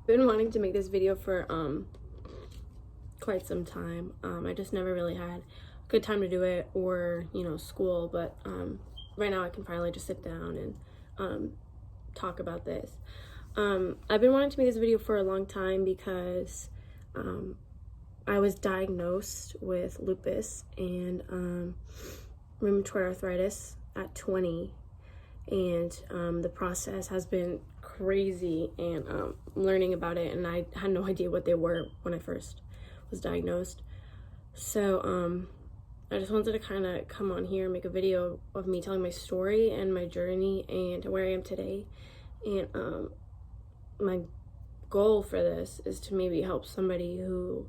I've been wanting to make this video for quite some time. I just never really had a good time to do it, or school, but right now I can finally just sit down and talk about this. I've been wanting to make this video for a long time because I was diagnosed with lupus and rheumatoid arthritis at 20, and the process has been crazy, and learning about it, and I had no idea what they were when I first was diagnosed. So I just wanted to kind of come on here and make a video of me telling my story and my journey and where I am today. And my goal for this is to maybe help somebody who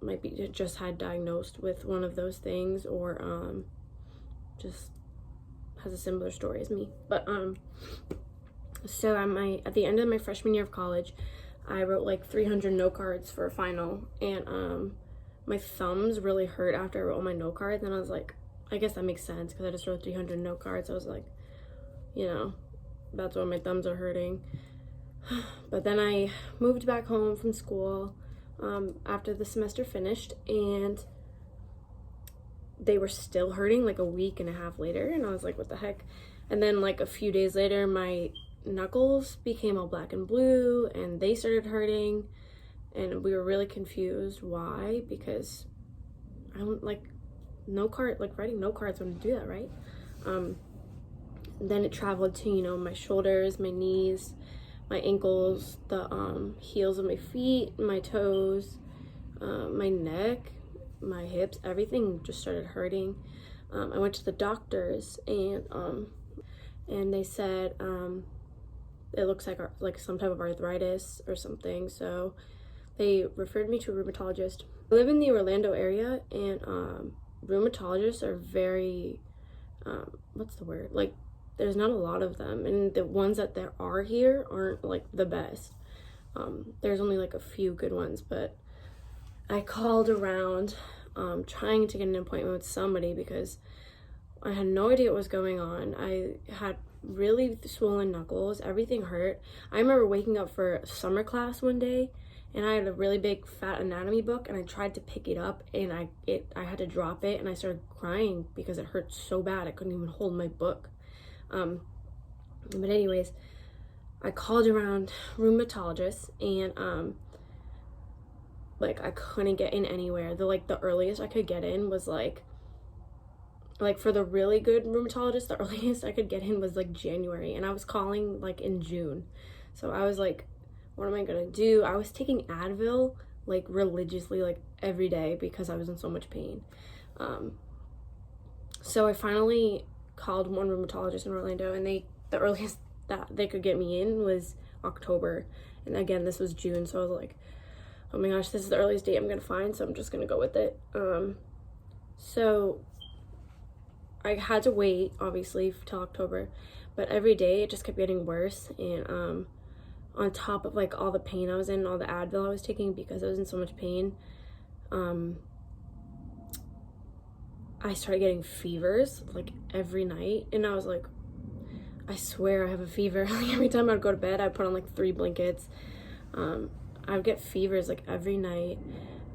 might be just had diagnosed with one of those things, or just has a similar story as me. But so at the end of my freshman year of college, I wrote like 300 note cards for a final, and my thumbs really hurt after I wrote all my note cards, and I was like, I guess that makes sense because I just wrote 300 note cards. I was like, that's why my thumbs are hurting. But then I moved back home from school after the semester finished, and they were still hurting like a week and a half later, and I was like, what the heck? And then like a few days later, my knuckles became all black and blue, and they started hurting, and we were really confused why, because I don't like writing note cards when I do that, right? Then it traveled to my shoulders, my knees, my ankles, the heels of my feet, my toes, my neck, my hips. Everything just started hurting. I went to the doctors, and they said it looks like some type of arthritis or something. So they referred me to a rheumatologist. I live in the Orlando area, and rheumatologists are very what's the word? Like, there's not a lot of them, and the ones that there are here aren't like the best. There's only like a few good ones, but I called around trying to get an appointment with somebody because I had no idea what was going on. I had really swollen knuckles. Everything hurt. I remember waking up for summer class one day, and I had a really big fat anatomy book, and I tried to pick it up, and I had to drop it, and I started crying because it hurt so bad I couldn't even hold my book. But anyways, I called around rheumatologists, and like I couldn't get in anywhere. The earliest I could get in was like for the really good rheumatologist, the earliest I could get in was like January, and I was calling like in June. So I was like, what am I gonna do? I was taking Advil like religiously, like every day, because I was in so much pain. So I finally called one rheumatologist in Orlando, and the earliest that they could get me in was October. And again, this was June, so I was like, oh my gosh, this is the earliest date I'm gonna find, so I'm just gonna go with it. So I had to wait, obviously, till October, but every day it just kept getting worse, and on top of like all the pain I was in, all the Advil I was taking because I was in so much pain, I started getting fevers like every night, and I was like, I swear I have a fever. Like every time I'd go to bed, I'd put on like 3 blankets. I would get fevers like every night.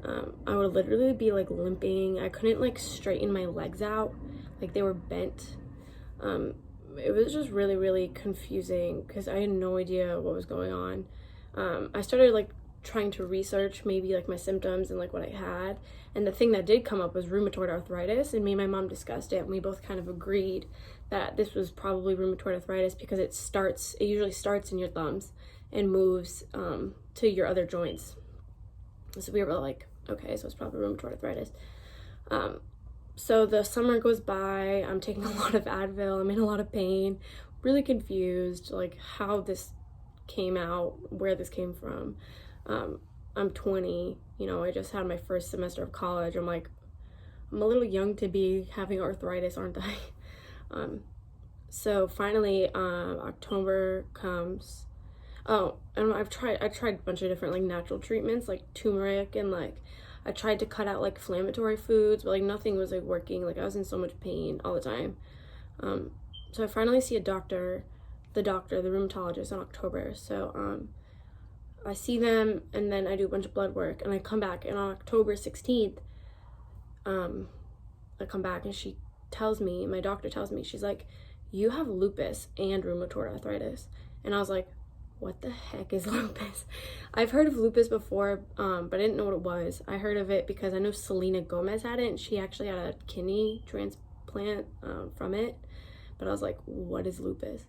I would literally be like limping. I couldn't like straighten my legs out, like they were bent. It was just really, really confusing because I had no idea what was going on. I started like trying to research maybe like my symptoms and like what I had, and the thing that did come up was rheumatoid arthritis, and me and my mom discussed it, and we both kind of agreed that this was probably rheumatoid arthritis because it usually starts in your thumbs and moves to your other joints. So we were like, okay, so it's probably rheumatoid arthritis. So the summer goes by, I'm taking a lot of Advil, I'm in a lot of pain, really confused like how this came out, where this came from. I'm 20, I just had my first semester of college. I'm like, I'm a little young to be having arthritis, aren't I? So finally, October comes. Oh, and I tried a bunch of different like natural treatments, like turmeric, and like I tried to cut out like inflammatory foods, but like nothing was like working. Like I was in so much pain all the time. So I finally see a doctor the doctor, the rheumatologist, in October. So I see them, and then I do a bunch of blood work, and I come back, and on October 16th, I come back, and she tells me, my doctor tells me, she's like, you have lupus and rheumatoid arthritis. And I was like, what the heck is lupus? I've heard of lupus before, but I didn't know what it was. I heard of it because I know Selena Gomez had it, and she actually had a kidney transplant from it. But I was like, what is lupus?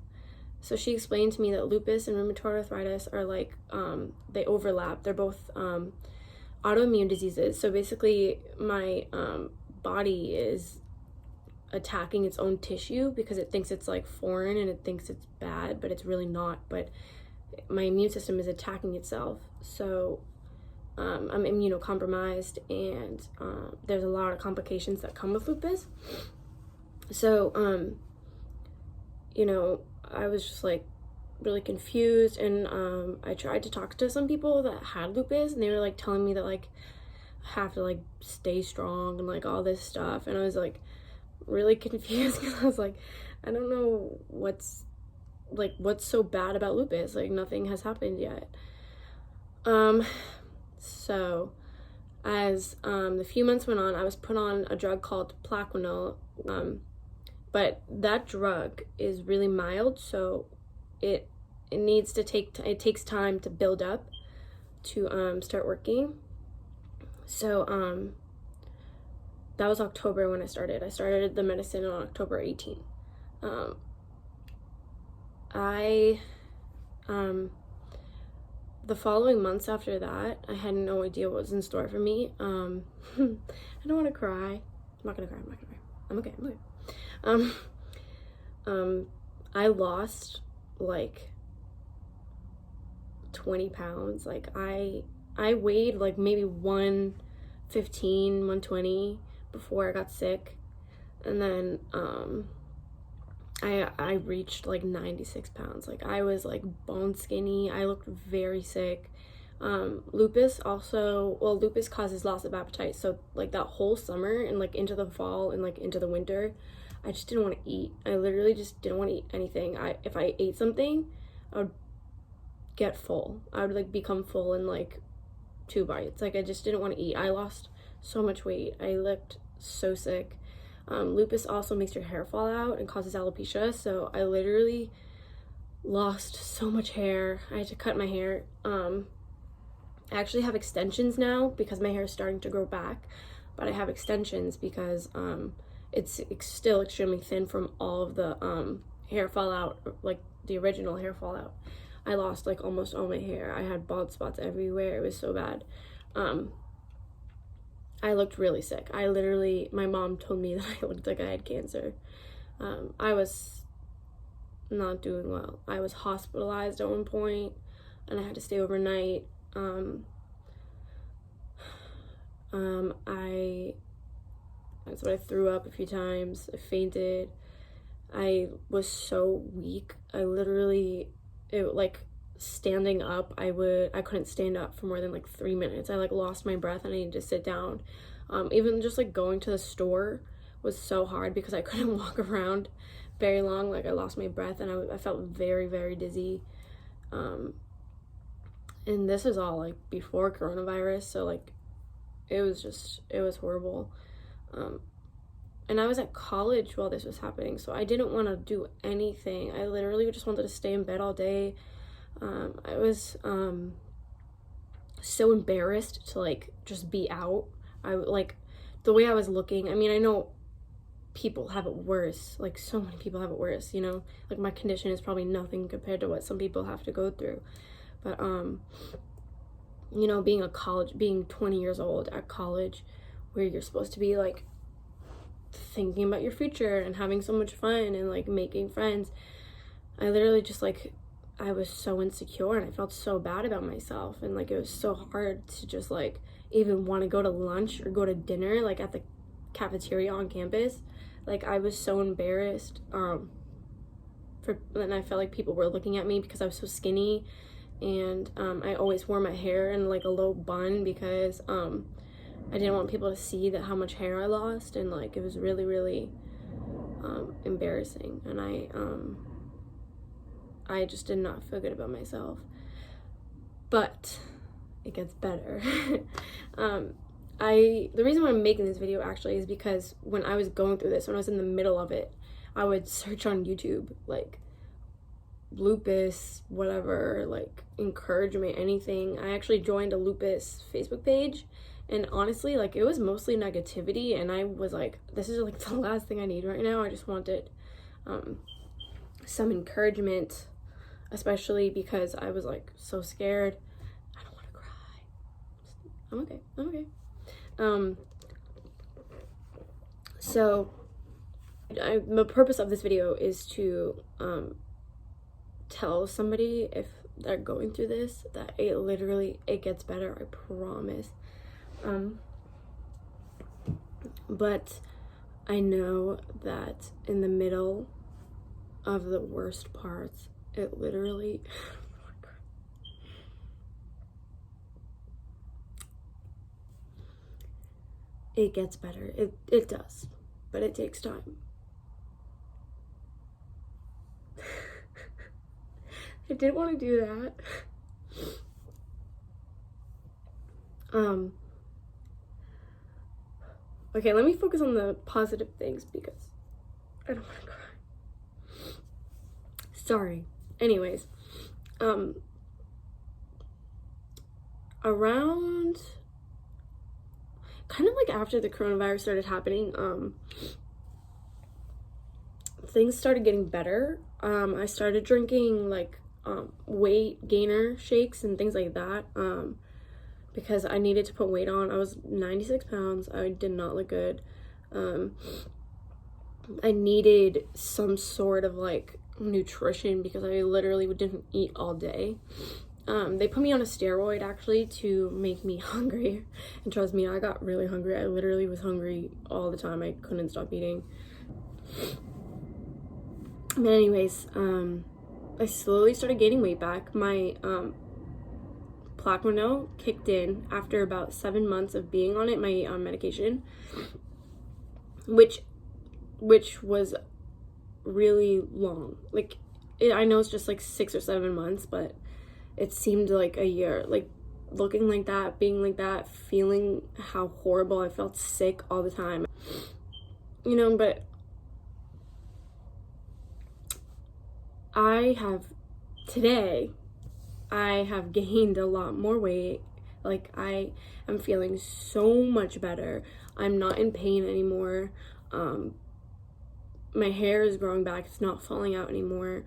So she explained to me that lupus and rheumatoid arthritis are like, they overlap. They're both autoimmune diseases. So basically my body is attacking its own tissue because it thinks it's like foreign and it thinks it's bad, but it's really not. But my immune system is attacking itself. So I'm immunocompromised, and there's a lot of complications that come with lupus. So I was just like really confused, and I tried to talk to some people that had lupus, and they were like telling me that like I have to like stay strong and like all this stuff, and I was like really confused because I was like, I don't know what's so bad about lupus. Like, nothing has happened yet. So as the few months went on, I was put on a drug called Plaquenil, but that drug is really mild, so it takes time to build up to start working. So that was October when I started. I started the medicine on October 18th. The following months after that, I had no idea what was in store for me. I don't want to cry. I'm not gonna cry. I'm okay. I lost like 20 pounds. Like I weighed like maybe 115, 120 before I got sick, and then I reached like 96 pounds. Like, I was like bone skinny. I looked very sick. Lupus causes loss of appetite. So like that whole summer and like into the fall and like into the winter, I just didn't want to eat. I literally just didn't want to eat anything. If I ate something, I would get full. I would like become full in like 2 bites. Like, I just didn't want to eat. I lost so much weight. I looked so sick. Lupus also makes your hair fall out and causes alopecia, so I literally lost so much hair. I had to cut my hair. I actually have extensions now because my hair is starting to grow back, but I have extensions because it's still extremely thin from all of the hair fallout, like the original hair fallout. I lost like almost all my hair. I had bald spots everywhere. It was so bad. I looked really sick. My mom told me that I looked like I had cancer. I was not doing well. I was hospitalized at one point, and I had to stay overnight. I threw up a few times. I fainted. I was so weak. Standing up, I couldn't stand up for more than like 3 minutes. I like lost my breath and I needed to sit down. Even just like going to the store was so hard because I couldn't walk around very long. Like, I lost my breath and I felt very, very dizzy. And this is all like before coronavirus, so like it was horrible. And I was at college while this was happening, so I didn't want to do anything. I literally just wanted to stay in bed all day. I was so embarrassed to like just be out. The way I was looking, I mean, I know people have it worse, like so many people have it worse, like my condition is probably nothing compared to what some people have to go through. But being 20 years old at college, where you're supposed to be like thinking about your future and having so much fun and like making friends, I literally just like, I was so insecure and I felt so bad about myself, and like it was so hard to just like even want to go to lunch or go to dinner like at the cafeteria on campus. Like, I was so embarrassed, and I felt like people were looking at me because I was so skinny, and I always wore my hair in like a low bun because I didn't want people to see how much hair I lost, and like it was really, really embarrassing. And I just did not feel good about myself. But it gets better. The reason why I'm making this video actually is because when I was going through this, when I was in the middle of it, I would search on YouTube, like, lupus, whatever, like, encouragement, anything. I actually joined a lupus Facebook page, and honestly, like, it was mostly negativity, and I was like, this is like the last thing I need right now. I just wanted some encouragement, especially because I was like so scared. I don't want to cry. I'm okay. So the purpose of this video is to tell somebody, if they're going through this, that it gets better, I promise. But I know that in the middle of the worst parts, it literally it gets better. It does, but it takes time. I didn't want to do that. Okay, let me focus on the positive things because I don't want to cry. Sorry. Anyways, around kind of like after the coronavirus started happening, things started getting better. I started drinking like weight gainer shakes and things like that, because I needed to put weight on. I was 96 pounds. I did not look good. I needed some sort of like nutrition because I literally didn't eat all day. They put me on a steroid actually to make me hungry, and trust me, I got really hungry. I literally was hungry all the time. I couldn't stop eating. But anyways, I slowly started gaining weight back. My Plaquenil kicked in after about 7 months of being on it, my medication, which was really long. Like, I know it's just like 6 or 7 months, but it seemed like a year. Like, looking like that, being like that, feeling how horrible I felt, sick all the time, you know. But today I have gained a lot more weight. Like, I am feeling so much better. I'm not in pain anymore. My hair is growing back. It's not falling out anymore.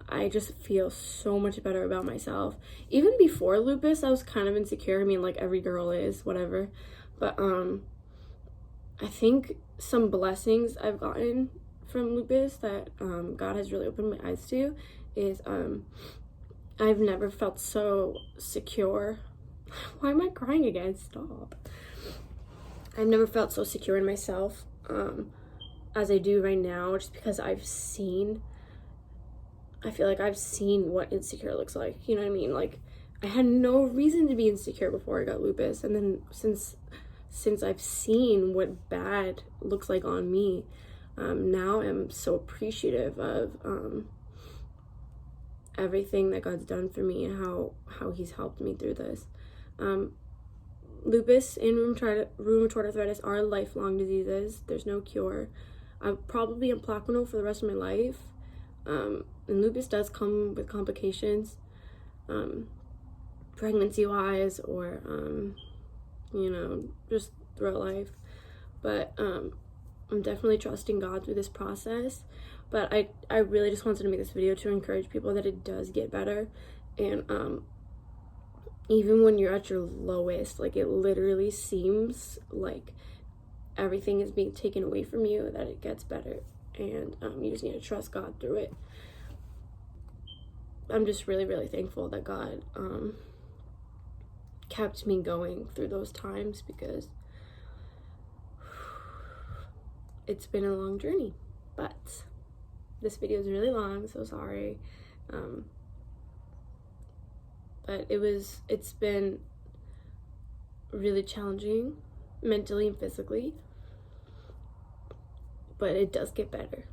I just feel so much better about myself. Even before lupus, I was kind of insecure. I mean, like every girl is, whatever. But I think some blessings I've gotten from lupus that God has really opened my eyes to is I've never felt so secure. Why am I crying again? Stop. I've never felt so secure in myself as I do right now, just because I feel like I've seen what insecure looks like. You know what I mean? Like, I had no reason to be insecure before I got lupus, and then since I've seen what bad looks like on me, now I'm so appreciative of everything that God's done for me and how he's helped me through this. Lupus and rheumatoid arthritis are lifelong diseases. There's no cure. I'm probably on Plaquenil for the rest of my life. And lupus does come with complications, pregnancy-wise, or, you know, just throughout life. But I'm definitely trusting God through this process. But I really just wanted to make this video to encourage people that it does get better. And even when you're at your lowest, like, it literally seems like everything is being taken away from you, that it gets better. And you just need to trust God through it. I'm just really, really thankful that God kept me going through those times, because it's been a long journey. But this video is really long, so sorry. But it's been really challenging mentally and physically, but it does get better.